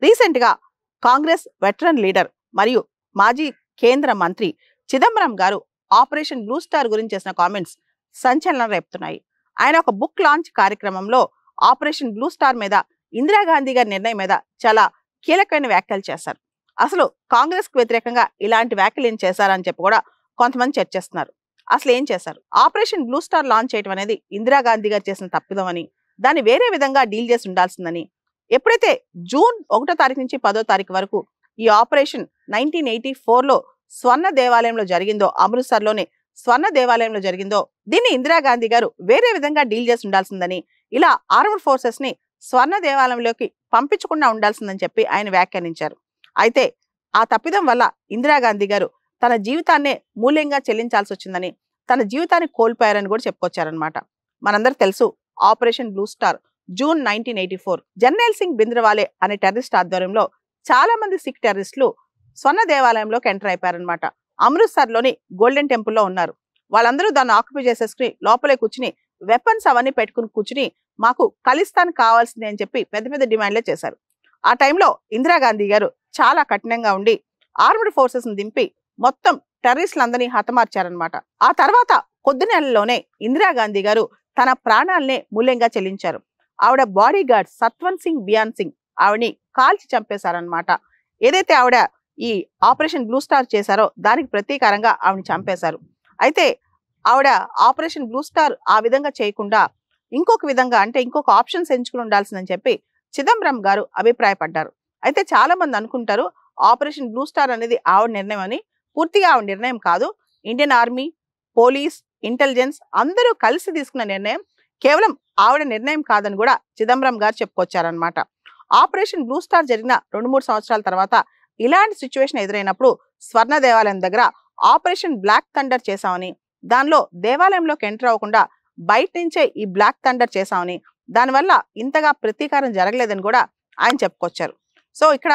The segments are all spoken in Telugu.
రీసెంట్ గా కాంగ్రెస్ వెటరన్ లీడర్ మరియు మాజీ కేంద్ర మంత్రి చిదంబరం గారు ఆపరేషన్ బ్లూ స్టార్ గురించి చేసిన కామెంట్స్ సంచలనం రేపుతున్నాయి. ఆయన ఒక బుక్ లాంచ్ కార్యక్రమంలో ఆపరేషన్ బ్లూ స్టార్ మీద ఇందిరాగాంధీ గారి నిర్ణయం మీద చాలా కీలకమైన వ్యాఖ్యలు చేశారు. అసలు కాంగ్రెస్ కు వ్యతిరేకంగా ఇలాంటి వ్యాఖ్యలు ఏం చేశారని చెప్పి కూడా కొంతమంది చర్చిస్తున్నారు. అసలు ఏం చేశారు? ఆపరేషన్ బ్లూ స్టార్ లాంచ్ చేయడం అనేది ఇందిరాగాంధీ గారు చేసిన తప్పిదం అని, దాన్ని వేరే విధంగా డీల్ చేసి ఉండాల్సిందని, ఎప్పుడైతే జూన్ 1వ తారీఖు నుంచి 10వ తారీఖు వరకు ఈ ఆపరేషన్ 1984లో స్వర్ణ దేవాలయంలో జరిగిందో, అమృత్సర్లోని స్వర్ణ దేవాలయంలో జరిగిందో, దీన్ని ఇందిరాగాంధీ గారు వేరే విధంగా డీల్ చేసి ఉండాల్సిందని, ఇలా ఆర్మ్డ్ ఫోర్సెస్ ని స్వర్ణ దేవాలయంలోకి పంపించకుండా ఉండాల్సిందని చెప్పి ఆయన వ్యాఖ్యానించారు. అయితే ఆ తప్పిదం వల్ల ఇందిరాగాంధీ గారు తన జీవితాన్నే మూల్యంగా చెల్లించాల్సి వచ్చిందని, తన జీవితాన్ని కోల్పోయారని కూడా చెప్పుకొచ్చారనమాట. మనందరూ తెలుసు, operation blue star June 1984 Jarnail Singh Bhindranwale అనే టెర్రరిస్ట్ ఆధ్వర్యంలో చాలా మంది సిక్ టెర్రరిస్టులు స్వర్ణ దేవాలయంలోకి ఎంటర్ అయిపోయారనమాట. అమృత్సర్ లోని గోల్డెన్ టెంపుల్ లో ఉన్నారు. వాళ్ళందరూ దాన్ని ఆక్యుపై చేసేసుకుని లోపలే కూర్చుని వెపన్స్ అవన్నీ పెట్టుకుని కూర్చుని మాకు ఖలిస్తాన్ కావాల్సిందే అని చెప్పి పెద్ద పెద్ద డిమాండ్లే చేశారు. ఆ టైంలో ఇందిరాగాంధీ గారు చాలా కఠినంగా ఉండి ఆర్మ్డ్ ఫోర్సెస్ ని దింపి మొత్తం టెర్రరిస్టులందరినీ హతమార్చారనమాట. ఆ తర్వాత కొద్ది నెలల్లోనే ఇందిరాగాంధీ గారు తన ప్రాణాలనే మూల్యంగా చెల్లించారు. ఆవిడ బాడీ గార్డ్ సత్వంత్ సింగ్ బియాన్ సింగ్ ఆవిడని కాల్చి చంపేశారనమాట. ఏదైతే ఆవిడ ఈ ఆపరేషన్ బ్లూ స్టార్ చేశారో దానికి ప్రతీకారంగా ఆవిడని చంపేశారు. అయితే ఆవిడ ఆపరేషన్ బ్లూ స్టార్ ఆ విధంగా చేయకుండా ఇంకొక విధంగా, అంటే ఇంకొక ఆప్షన్స్ ఎంచుకుని ఉండాల్సిందని చెప్పి చిదంబరం గారు అభిప్రాయపడ్డారు. అయితే చాలా మంది అనుకుంటారు ఆపరేషన్ బ్లూ స్టార్ అనేది ఆవిడ నిర్ణయం అని. పూర్తిగా ఆవిడ నిర్ణయం కాదు. ఇండియన్ ఆర్మీ, పోలీస్, ఇంటెలిజెన్స్ అందరూ కలిసి తీసుకున్న నిర్ణయం. కేవలం ఆవిడ నిర్ణయం కాదని కూడా చిదంబరం గారు చెప్పుకొచ్చారనమాట. ఆపరేషన్ బ్లూ స్టార్ జరిగిన 2-3 సంవత్సరాల తర్వాత ఇలాంటి సిచ్యువేషన్ ఎదురైనప్పుడు స్వర్ణ దేవాలయం దగ్గర ఆపరేషన్ బ్లాక్ థండర్ చేశామని, దానిలో దేవాలయంలోకి ఎంటర్ అవ్వకుండా బయట నుంచే ఈ బ్లాక్ థండర్ చేశామని, దానివల్ల ఇంతగా ప్రతీకారం జరగలేదని కూడా ఆయన చెప్పుకొచ్చారు. సో ఇక్కడ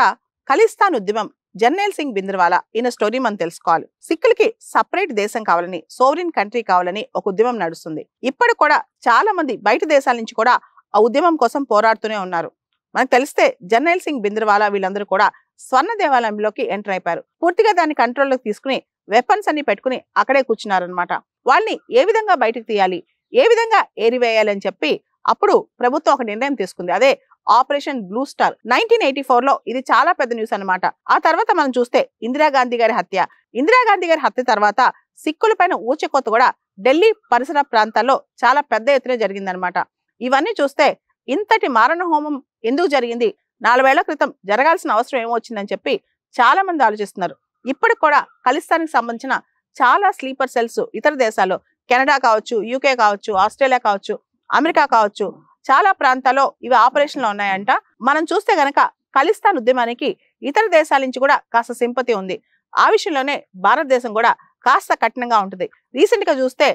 ఖలిస్తాన్ ఉద్యమం, జర్నైల్ సింగ్ భింద్రవాలా ఈయన స్టోరీ మనం తెలుసుకోవాలి. సిక్కులకి సపరేట్ దేశం కావాలని, సోవరిన్ కంట్రీ కావాలని ఒక ఉద్యమం నడుస్తుంది. ఇప్పుడు కూడా చాలా మంది బయట దేశాల నుంచి కూడా ఆ ఉద్యమం కోసం పోరాడుతూనే ఉన్నారు. మనకు తెలిస్తే జర్నైల్ సింగ్ భింద్రవాలా వీళ్ళందరూ కూడా స్వర్ణ దేవాలయంలోకి ఎంటర్ అయిపోయారు. పూర్తిగా దాన్ని కంట్రోల్లోకి తీసుకుని వెపన్స్ అన్ని పెట్టుకుని అక్కడే కూర్చున్నారనమాట. వాళ్ళని ఏ విధంగా బయటకు తీయాలి, ఏ విధంగా ఏరివేయాలి అని చెప్పి అప్పుడు ప్రభుత్వం ఒక నిర్ణయం తీసుకుంది. అదే ఆపరేషన్ బ్లూ స్టార్. 1984లో ఇది చాలా పెద్ద న్యూస్ అన్నమాట. ఆ తర్వాత మనం చూస్తే ఇందిరాగాంధీ గారి హత్య. ఇందిరాగాంధీ గారి హత్య తర్వాత సిక్కుల పైన ఊచకోత కూడా ఢిల్లీ పరిసర ప్రాంతాల్లో చాలా పెద్ద ఎత్తున జరిగిందనమాట. ఇవన్నీ చూస్తే ఇంతటి మారణ హోమం ఎందుకు జరిగింది, 4 ఏళ్ల క్రితం జరగాల్సిన అవసరం ఏమొచ్చిందని చెప్పి చాలా మంది ఆలోచిస్తున్నారు. ఇప్పటికి కూడా ఖలిస్తానికి సంబంధించిన చాలా స్లీపర్ సెల్స్ ఇతర దేశాల్లో, కెనడా కావచ్చు, యూకే కావచ్చు, ఆస్ట్రేలియా కావచ్చు, అమెరికా కావచ్చు, చాలా ప్రాంతాల్లో ఇవి ఆపరేషన్లో ఉన్నాయంట. మనం చూస్తే గనక ఖలిస్తాన్ ఉద్యమానికి ఇతర దేశాల నుంచి కూడా కాస్త సింపతి ఉంది. ఆ విషయంలోనే భారతదేశం కూడా కాస్త కఠినంగా ఉంటుంది. రీసెంట్ గా చూస్తే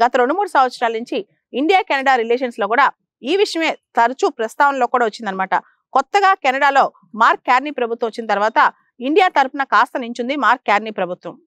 గత 2-3 సంవత్సరాల నుంచి ఇండియా కెనడా రిలేషన్స్ లో కూడా ఈ విషయమే తరచూ ప్రస్తావనలో కూడా వచ్చిందనమాట. కొత్తగా కెనడాలో మార్క్ కార్నీ ప్రభుత్వం వచ్చిన తర్వాత ఇండియా తరఫున కాస్త నించుంది మార్క్ కార్నీ ప్రభుత్వం.